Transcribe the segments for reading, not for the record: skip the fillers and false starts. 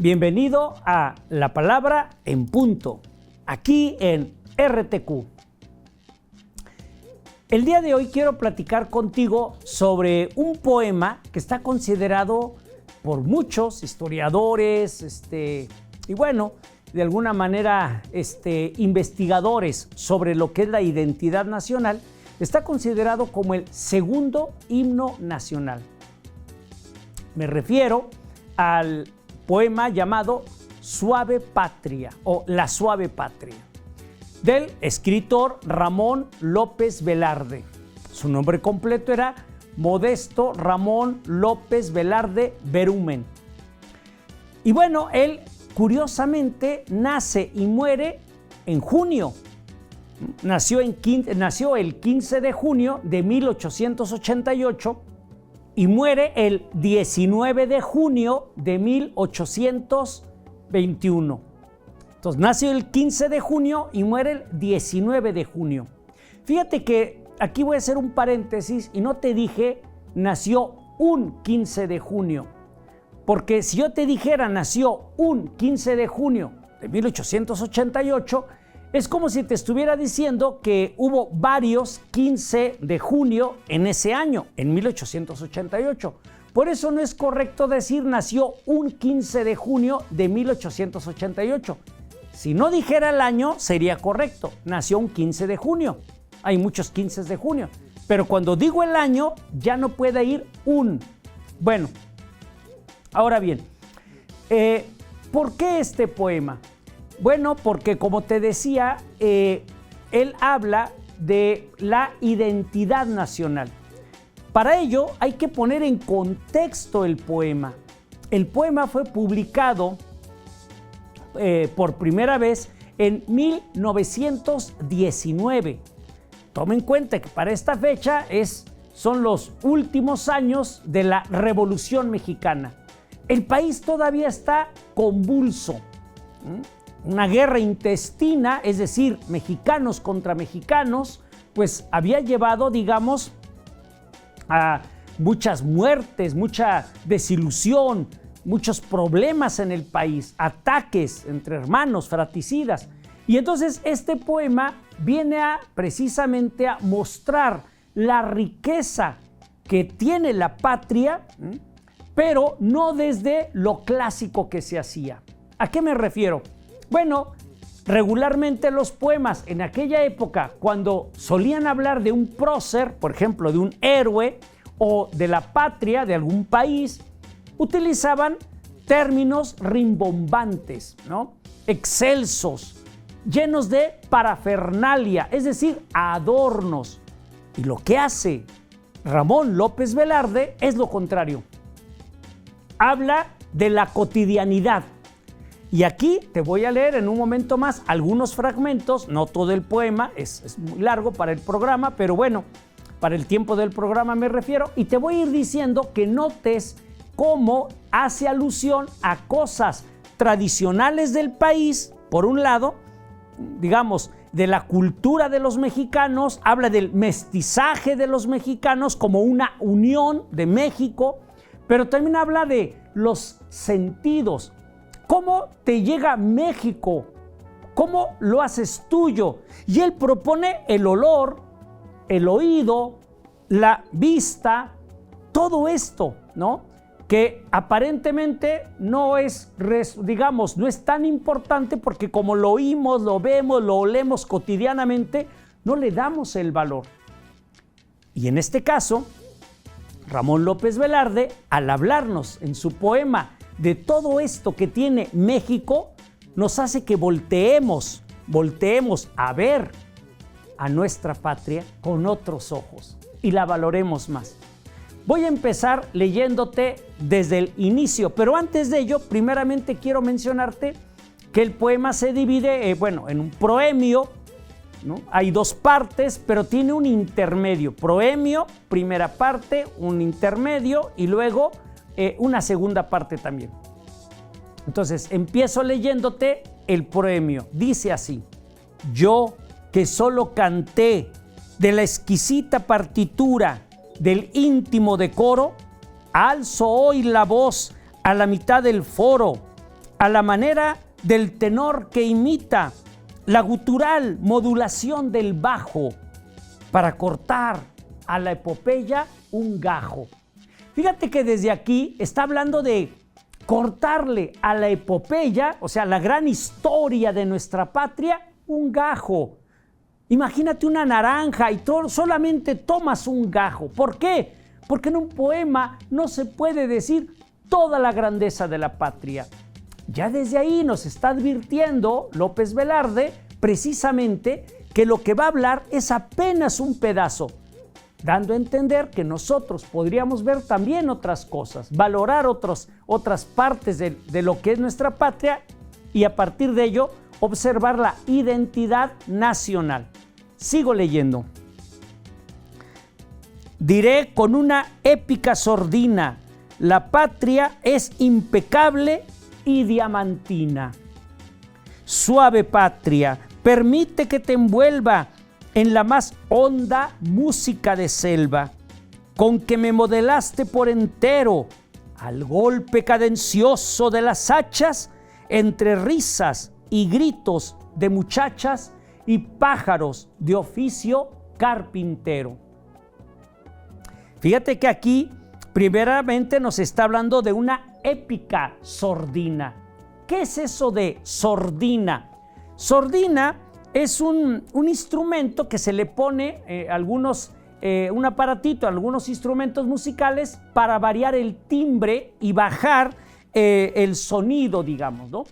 Bienvenido a La Palabra en Punto, aquí en RTQ. El día de hoy quiero platicar contigo sobre un poema que está considerado por muchos historiadores, y bueno, de alguna manera investigadores sobre lo que es la identidad nacional. Está considerado como el segundo himno nacional. Me refiero al poema llamado Suave Patria o La Suave Patria, del escritor Ramón López Velarde. Su nombre completo era Modesto Ramón López Velarde Berumen. Y bueno, él curiosamente nace y muere en junio. Nació el 15 de junio de 1888 y muere el 19 de junio de 1821. Entonces, nació el 15 de junio y muere el 19 de junio. Fíjate que aquí voy a hacer un paréntesis y no te dije nació un 15 de junio, porque si yo te dijera nació un 15 de junio de 1888, es como si te estuviera diciendo que hubo varios 15 de junio en ese año, en 1888. Por eso no es correcto decir nació un 15 de junio de 1888. Si no dijera el año, sería correcto. Nació un 15 de junio. Hay muchos 15 de junio. Pero cuando digo el año, ya no puede ir un. Bueno, ahora bien, ¿por qué este poema? Bueno, porque como te decía, él habla de la identidad nacional. Para ello hay que poner en contexto el poema. El poema fue publicado por primera vez en 1919. Toma en cuenta que para esta fecha son los últimos años de la Revolución Mexicana. El país todavía está convulso. Una guerra intestina, es decir, mexicanos contra mexicanos, pues había llevado, digamos, a muchas muertes, mucha desilusión, muchos problemas en el país, ataques entre hermanos, fratricidas. Y entonces este poema viene precisamente a mostrar la riqueza que tiene la patria, pero no desde lo clásico que se hacía. ¿A qué me refiero? Bueno, regularmente los poemas en aquella época, cuando solían hablar de un prócer, por ejemplo, de un héroe o de la patria de algún país, utilizaban términos rimbombantes, ¿no? Excelsos, llenos de parafernalia, es decir, adornos. Y lo que hace Ramón López Velarde es lo contrario. Habla de la cotidianidad. Y aquí te voy a leer en un momento más algunos fragmentos, no todo el poema, es muy largo para el programa, pero bueno, para el tiempo del programa me refiero, y te voy a ir diciendo que notes cómo hace alusión a cosas tradicionales del país, por un lado, digamos, de la cultura de los mexicanos, habla del mestizaje de los mexicanos como una unión de México, pero también habla de los sentidos. ¿Cómo te llega México? ¿Cómo lo haces tuyo? Y él propone el olor, el oído, la vista, todo esto, ¿no? Que aparentemente no es, digamos, no es tan importante porque como lo oímos, lo vemos, lo olemos cotidianamente, no le damos el valor. Y en este caso, Ramón López Velarde, al hablarnos en su poema de todo esto que tiene México, nos hace que volteemos a ver a nuestra patria con otros ojos y la valoremos más. Voy a empezar leyéndote desde el inicio, pero antes de ello, primeramente quiero mencionarte que el poema se divide, en un proemio, ¿no? Hay dos partes, pero tiene un intermedio. Proemio, primera parte, un intermedio y luego una segunda parte también. Entonces, empiezo leyéndote el proemio. Dice así: yo que solo canté de la exquisita partitura del íntimo decoro, alzo hoy la voz a la mitad del foro, a la manera del tenor que imita, la gutural modulación del bajo, para cortar a la epopeya un gajo. Fíjate que desde aquí está hablando de cortarle a la epopeya, o sea, la gran historia de nuestra patria, un gajo. Imagínate una naranja y solamente tomas un gajo. ¿Por qué? Porque en un poema no se puede decir toda la grandeza de la patria. Ya desde ahí nos está advirtiendo López Velarde precisamente que lo que va a hablar es apenas un pedazo, dando a entender que nosotros podríamos ver también otras cosas, valorar otras partes de lo que es nuestra patria y a partir de ello observar la identidad nacional. Sigo leyendo. Diré con una épica sordina, la patria es impecable y diamantina. Suave patria, permite que te envuelva en la más honda música de selva, con que me modelaste por entero, al golpe cadencioso de las hachas, entre risas y gritos de muchachas y pájaros de oficio carpintero. Fíjate que aquí primeramente nos está hablando de una épica sordina. ¿Qué es eso de sordina? Sordina es un instrumento que se le pone un aparatito, algunos instrumentos musicales para variar el timbre y bajar el sonido, digamos, ¿no?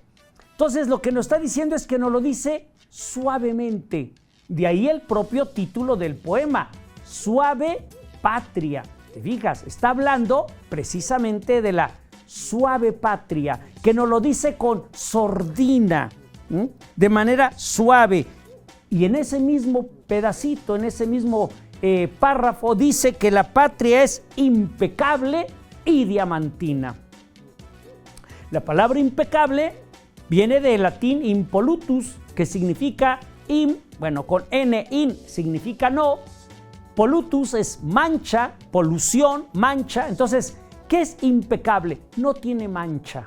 Entonces lo que nos está diciendo es que nos lo dice suavemente. De ahí el propio título del poema, Suave Patria. ¿Te fijas? Está hablando precisamente de la suave patria, que nos lo dice con sordina, de manera suave. Y en ese mismo pedacito, en ese mismo párrafo, dice que la patria es impecable y diamantina. La palabra impecable viene del latín impolutus, que significa con N, significa no. Pollutus es mancha, polución, mancha. Entonces, ¿qué es impecable? No tiene mancha.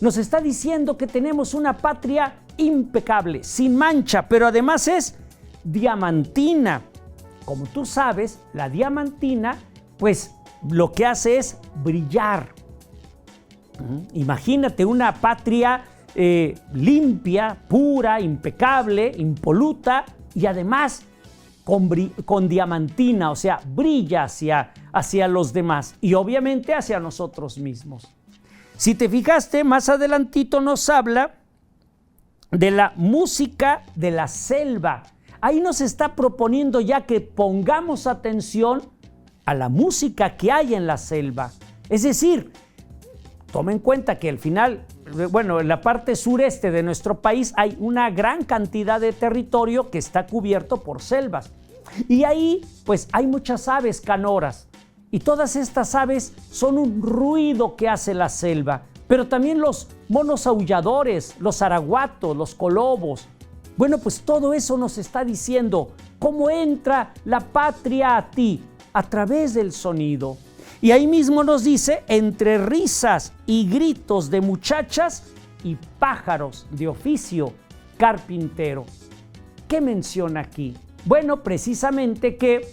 Nos está diciendo que tenemos una patria impecable, sin mancha, pero además es diamantina. Como tú sabes, la diamantina, pues lo que hace es brillar. Imagínate una patria limpia, pura, impecable, impoluta y además con diamantina, o sea, brilla hacia los demás y obviamente hacia nosotros mismos. Si te fijaste, más adelantito nos habla de la música de la selva. Ahí nos está proponiendo ya que pongamos atención a la música que hay en la selva. Es decir, toma en cuenta que al final, en la parte sureste de nuestro país hay una gran cantidad de territorio que está cubierto por selvas. Y ahí, pues, hay muchas aves canoras. Y todas estas aves son un ruido que hace la selva. Pero también los monos aulladores, los araguatos, los colobos. Bueno, pues todo eso nos está diciendo cómo entra la patria a ti a través del sonido. Y ahí mismo nos dice, entre risas y gritos de muchachas y pájaros de oficio carpintero. ¿Qué menciona aquí? Bueno, precisamente que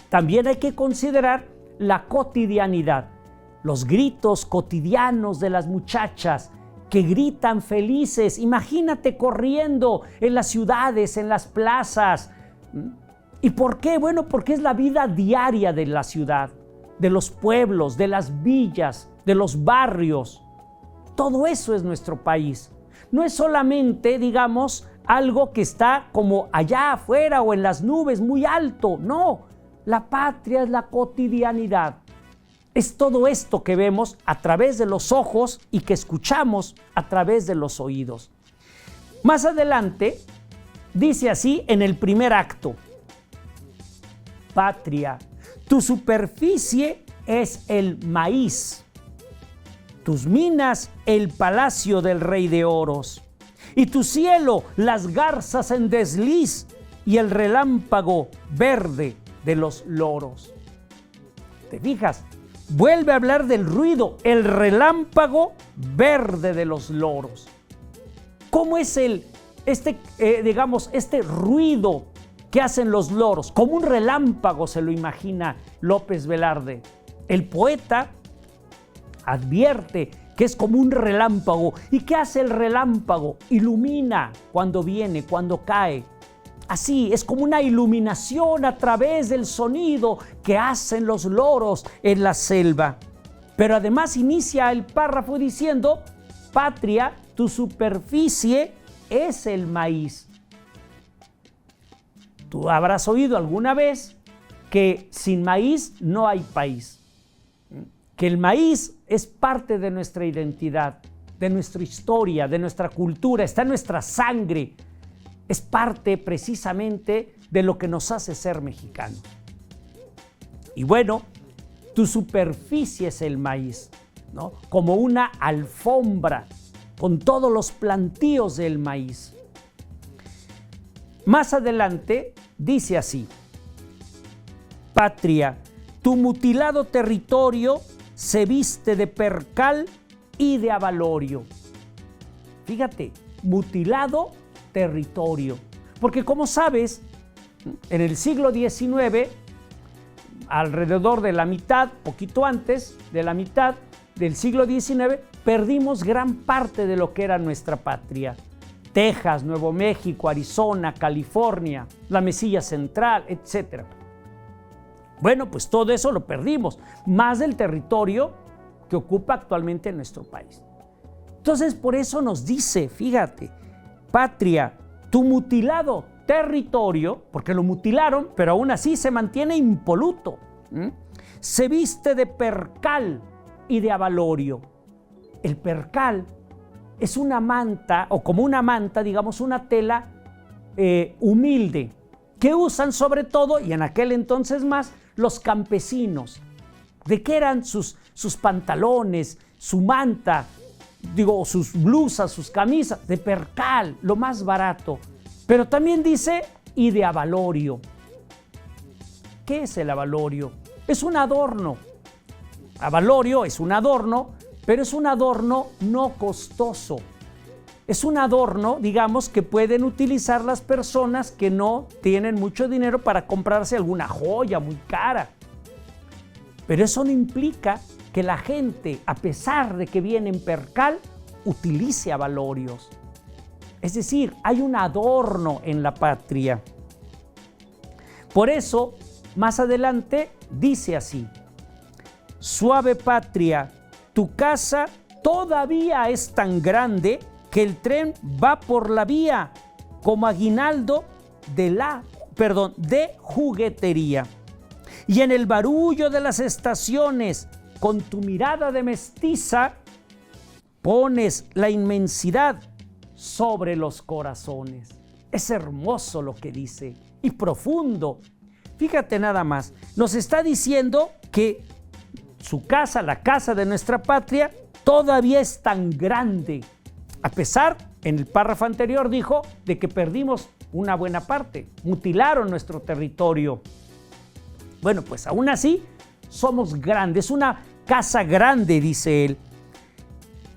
también hay que considerar la cotidianidad, los gritos cotidianos de las muchachas que gritan felices. Imagínate corriendo en las ciudades, en las plazas. ¿Y por qué? Bueno, porque es la vida diaria de la ciudad, de los pueblos, de las villas, de los barrios. Todo eso es nuestro país. No es solamente, digamos, algo que está como allá afuera o en las nubes muy alto. No, la patria es la cotidianidad. Es todo esto que vemos a través de los ojos y que escuchamos a través de los oídos. Más adelante dice así en el primer acto: Patria, tu superficie es el maíz, tus minas el palacio del rey de oros, y tu cielo las garzas en desliz y el relámpago verde de los loros. ¿Te fijas? vuelve a hablar del ruido, el relámpago verde de los loros. ¿Cómo es este ruido que hacen los loros? Como un relámpago se lo imagina López Velarde. El poeta advierte que es como un relámpago. ¿Y qué hace el relámpago? Ilumina cuando viene, cuando cae. Así, es como una iluminación a través del sonido que hacen los loros en la selva. Pero además inicia el párrafo diciendo: patria, tu superficie es el maíz. Tú habrás oído alguna vez que sin maíz no hay país. Que el maíz es parte de nuestra identidad, de nuestra historia, de nuestra cultura, está en nuestra sangre. Es parte precisamente de lo que nos hace ser mexicanos. Y bueno, tu superficie es el maíz, ¿no? Como una alfombra con todos los plantíos del maíz. Más adelante dice así: patria, tu mutilado territorio se viste de percal y de abalorio. Fíjate, mutilado territorio. Porque como sabes, en el siglo XIX, alrededor de la mitad, poquito antes de la mitad del siglo XIX, perdimos gran parte de lo que era nuestra patria. Texas, Nuevo México, Arizona, California, la Mesilla Central, etc. Bueno, pues todo eso lo perdimos, más del territorio que ocupa actualmente nuestro país. Entonces, por eso nos dice, fíjate, patria, tu mutilado territorio, porque lo mutilaron, pero aún así se mantiene impoluto, se viste de percal y de abalorio. El percal es una manta, o como una manta, digamos, una tela humilde, que usan sobre todo, y en aquel entonces más, los campesinos. ¿De qué eran sus pantalones, su manta, sus blusas, sus camisas? De percal, lo más barato. Pero también dice, y de abalorio. ¿Qué es el abalorio? Es un adorno. Abalorio es un adorno, pero es un adorno no costoso. Es un adorno, digamos, que pueden utilizar las personas que no tienen mucho dinero para comprarse alguna joya muy cara. Pero eso no implica que la gente, a pesar de que viene en percal, utilice abalorios. Es decir, hay un adorno en la patria. Por eso, más adelante, dice así: suave patria, tu casa todavía es tan grande que el tren va por la vía como aguinaldo de juguetería. Y en el barullo de las estaciones, con tu mirada de mestiza, pones la inmensidad sobre los corazones. Es hermoso lo que dice y profundo. Fíjate nada más, nos está diciendo que su casa, la casa de nuestra patria, todavía es tan grande. A pesar, en el párrafo anterior dijo, de que perdimos una buena parte, mutilaron nuestro territorio. Bueno, pues aún así somos grandes, una casa grande, dice él.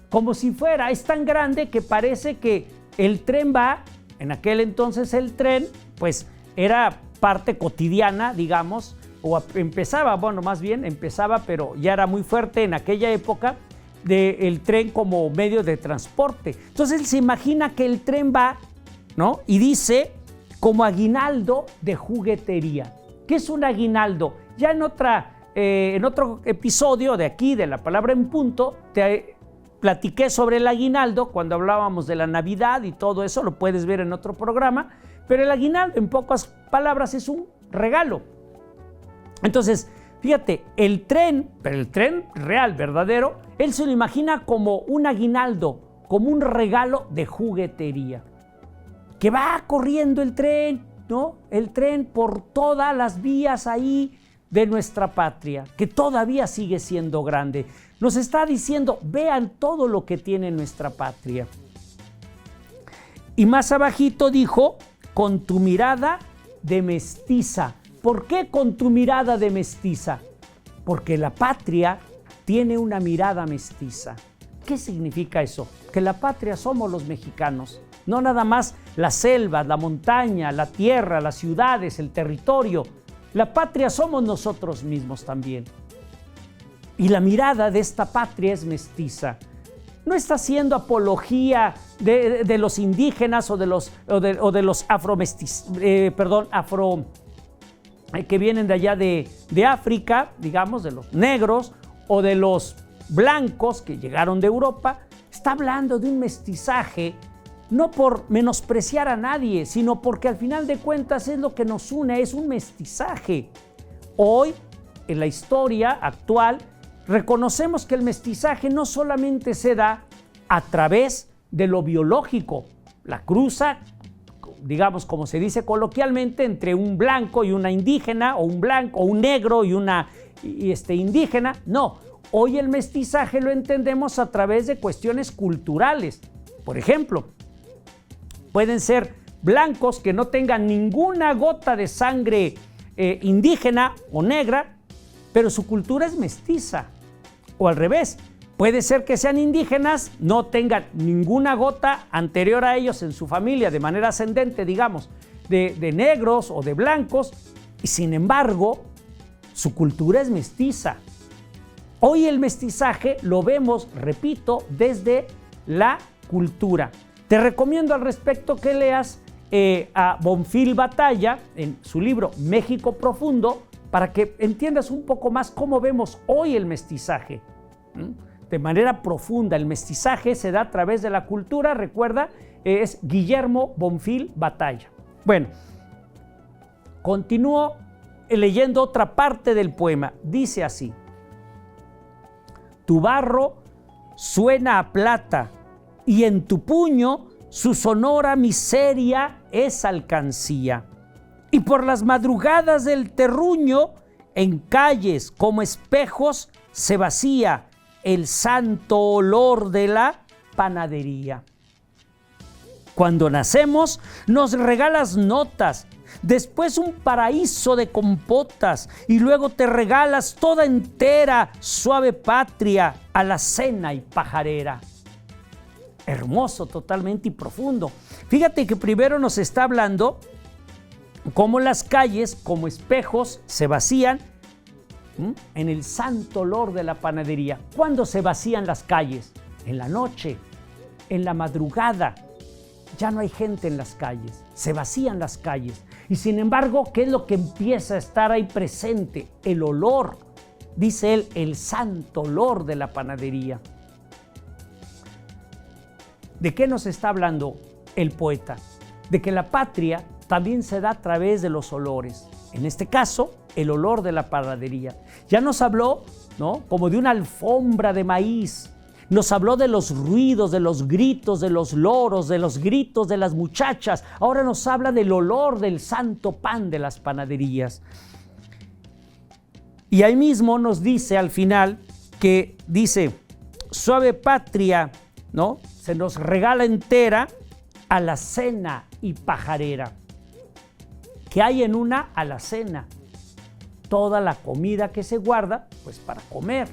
Como si fuera, es tan grande que parece que el tren va, en aquel entonces el tren, pues era parte cotidiana, digamos, o empezaba, pero ya era muy fuerte en aquella época, del tren como medio de transporte. Entonces él se imagina que el tren va, ¿no? Y dice, como aguinaldo de juguetería. ¿Qué es un aguinaldo? Ya en otro episodio de aquí, de La Palabra en Punto, te platiqué sobre el aguinaldo cuando hablábamos de la Navidad y todo eso, lo puedes ver en otro programa, pero el aguinaldo, en pocas palabras, es un regalo. Entonces, fíjate, el tren, pero el tren real, verdadero, él se lo imagina como un aguinaldo, como un regalo de juguetería. Que va corriendo el tren, ¿no? El tren por todas las vías ahí de nuestra patria, que todavía sigue siendo grande. Nos está diciendo, vean todo lo que tiene nuestra patria. Y más abajito dijo, con tu mirada de mestiza. ¿Por qué con tu mirada de mestiza? porque la patria tiene una mirada mestiza. ¿Qué significa eso? Que la patria somos los mexicanos, no nada más las selvas, la montaña, la tierra, las ciudades, el territorio. La patria somos nosotros mismos también. Y la mirada de esta patria es mestiza. No está haciendo apología de los indígenas o de los que vienen de allá de África, digamos, de los negros o de los blancos que llegaron de Europa. Está hablando de un mestizaje, no por menospreciar a nadie, sino porque al final de cuentas es lo que nos une, es un mestizaje. Hoy, en la historia actual, reconocemos que el mestizaje no solamente se da a través de lo biológico, la cruza, digamos, como se dice coloquialmente, entre un blanco y una indígena, o un blanco o un negro y una indígena. No, hoy el mestizaje lo entendemos a través de cuestiones culturales. Por ejemplo, pueden ser blancos que no tengan ninguna gota de sangre indígena o negra, pero su cultura es mestiza. O al revés, puede ser que sean indígenas, no tengan ninguna gota anterior a ellos en su familia, de manera ascendente, digamos, de negros o de blancos, y sin embargo, su cultura es mestiza. Hoy el mestizaje lo vemos, repito, desde la cultura. Te recomiendo al respecto que leas a Bonfil Batalla en su libro México Profundo, para que entiendas un poco más cómo vemos hoy el mestizaje. De manera profunda, el mestizaje se da a través de la cultura, recuerda, es Guillermo Bonfil Batalla. Bueno, continúo leyendo otra parte del poema. Dice así: tu barro suena a plata y en tu puño su sonora miseria es alcancía. Y por las madrugadas del terruño, en calles como espejos, se vacía el santo olor de la panadería. Cuando nacemos, nos regalas notas, después un paraíso de compotas, y luego te regalas toda entera, suave patria, a la cena y pajarera. Hermoso totalmente y profundo. Fíjate que primero nos está hablando cómo las calles, como espejos, se vacían en el santo olor de la panadería. ¿Cuándo se vacían las calles? En la noche, en la madrugada. Ya no hay gente en las calles, se vacían las calles. Y sin embargo, ¿qué es lo que empieza a estar ahí presente? El olor, dice él, el santo olor de la panadería. ¿De qué nos está hablando el poeta? De que la patria también se da a través de los olores. En este caso, el olor de la panadería. Ya nos habló, ¿no?, como de una alfombra de maíz. Nos habló de los ruidos, de los gritos de los loros, de los gritos de las muchachas. Ahora nos habla del olor del santo pan de las panaderías. Y ahí mismo nos dice al final que dice, suave patria, ¿no?, se nos regala entera a la cena y pajarera. ¿Qué hay en una alacena? Toda la comida que se guarda, pues para comer.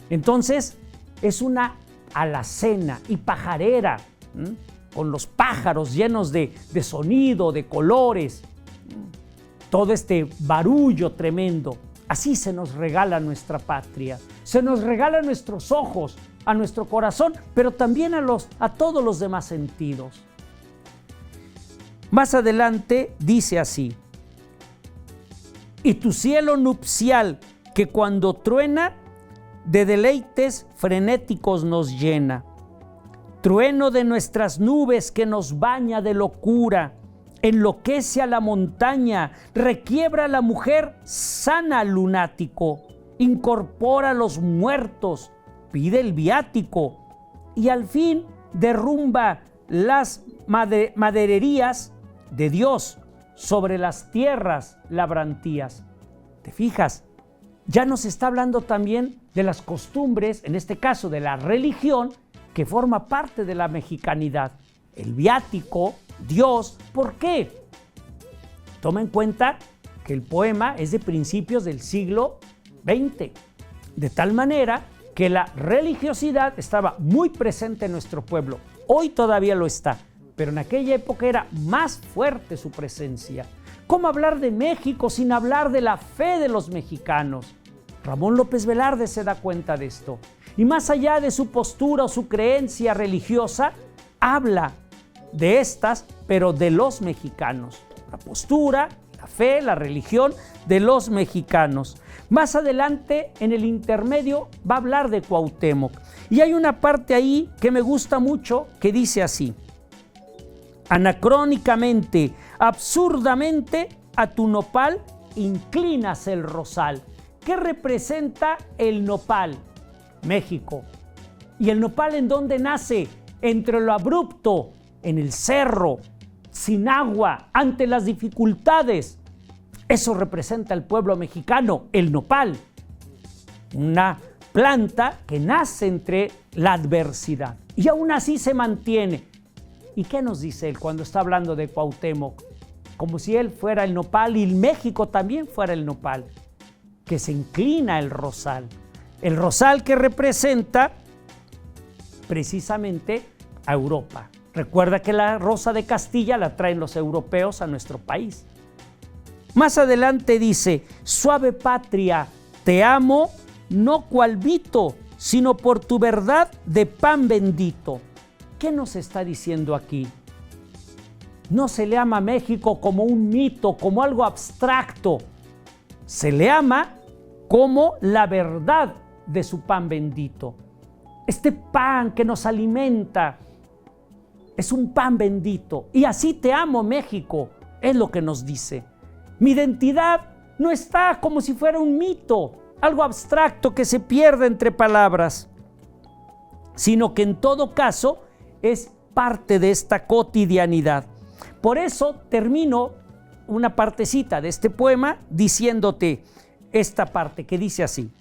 Entonces, es una alacena y pajarera, con los pájaros llenos de sonido, de colores, todo este barullo tremendo. Así se nos regala nuestra patria, se nos regala nuestros ojos, a nuestro corazón, pero también a todos los demás sentidos. Más adelante dice así: y tu cielo nupcial, que cuando truena, de deleites frenéticos nos llena. Trueno de nuestras nubes que nos baña de locura, enloquece a la montaña, requiebra a la mujer, sana al lunático, incorpora a los muertos, pide el viático y al fin derrumba las madererías de Dios sobre las tierras labrantías. ¿Te fijas? Ya nos está hablando también de las costumbres, en este caso de la religión, que forma parte de la mexicanidad. El viático, Dios, ¿por qué? Toma en cuenta que el poema es de principios del siglo XX. De tal manera que la religiosidad estaba muy presente en nuestro pueblo. Hoy todavía lo está, pero en aquella época era más fuerte su presencia. ¿Cómo hablar de México sin hablar de la fe de los mexicanos? Ramón López Velarde se da cuenta de esto. Y más allá de su postura o su creencia religiosa, habla de estas, pero de los mexicanos. La postura, la fe, la religión de los mexicanos. Más adelante, en el intermedio, va a hablar de Cuauhtémoc. Y hay una parte ahí que me gusta mucho, que dice así: anacrónicamente, absurdamente, a tu nopal inclinas el rosal. ¿Qué representa el nopal? México. ¿Y el nopal en dónde nace? Entre lo abrupto, en el cerro, sin agua, ante las dificultades. Eso representa al pueblo mexicano, el nopal. Una planta que nace entre la adversidad y aún así se mantiene. ¿Y qué nos dice él cuando está hablando de Cuauhtémoc? Como si él fuera el nopal y México también fuera el nopal, que se inclina el rosal. El rosal que representa precisamente a Europa. Recuerda que la rosa de Castilla la traen los europeos a nuestro país. Más adelante dice: suave patria, te amo, no cual mito, sino por tu verdad de pan bendito. ¿Qué nos está diciendo aquí? No se le ama a México como un mito, como algo abstracto. Se le ama como la verdad de su pan bendito. Este pan que nos alimenta es un pan bendito. Y así te amo, México, es lo que nos dice. Mi identidad no está como si fuera un mito, algo abstracto que se pierde entre palabras, sino que en todo caso es parte de esta cotidianidad. Por eso termino una partecita de este poema diciéndote esta parte que dice así: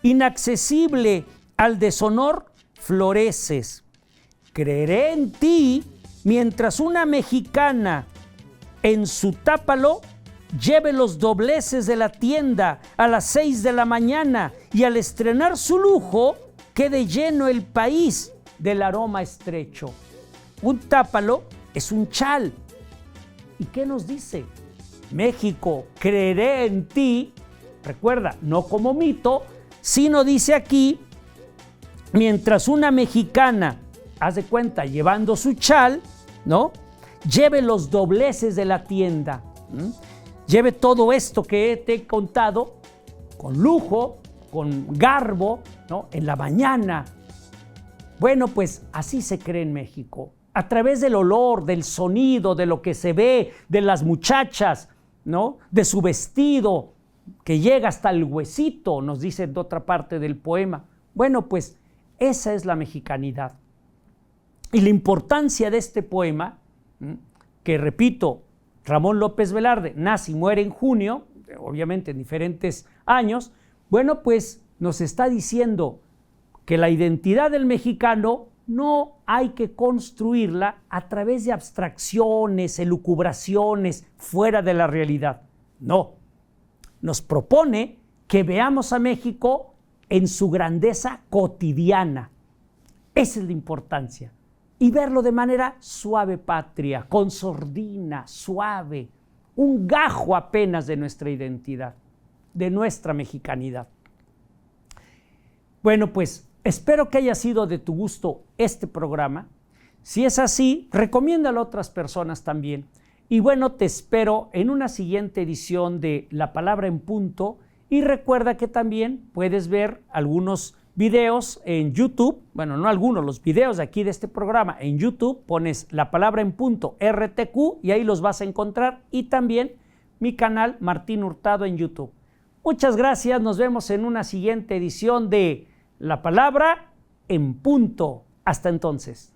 inaccesible al deshonor floreces, creeré en ti mientras una mexicana en su tápalo lleve los dobleces de la tienda a las 6 de la mañana y al estrenar su lujo quede lleno el país del aroma estrecho. Un tápalo es un chal. ¿Y qué nos dice? México, creeré en ti, recuerda, no como mito, sino dice aquí, mientras una mexicana, haz de cuenta, llevando su chal, ¿no?, lleve los dobleces de la tienda, lleve todo esto que te he contado con lujo, con garbo, ¿no?, en la mañana. Bueno, pues así se cree en México, a través del olor, del sonido, de lo que se ve, de las muchachas, ¿no?, de su vestido, que llega hasta el huesito, nos dice en otra parte del poema. Bueno, pues esa es la mexicanidad. Y la importancia de este poema, que repito, Ramón López Velarde nace y muere en junio, obviamente en diferentes años, bueno, pues nos está diciendo que la identidad del mexicano no hay que construirla a través de abstracciones, elucubraciones fuera de la realidad. No, nos propone que veamos a México en su grandeza cotidiana. Esa es la importancia. Y verlo de manera suave patria, con sordina, suave, un gajo apenas de nuestra identidad, de nuestra mexicanidad. Bueno, pues espero que haya sido de tu gusto este programa. Si es así, recomiéndalo a otras personas también. Y bueno, te espero en una siguiente edición de La Palabra en Punto. Y recuerda que también puedes ver algunos videos en YouTube, bueno, no algunos, los videos de aquí de este programa en YouTube, pones La Palabra en Punto RTQ y ahí los vas a encontrar, y también mi canal Martín Hurtado en YouTube. Muchas gracias, nos vemos en una siguiente edición de La Palabra en Punto. Hasta entonces.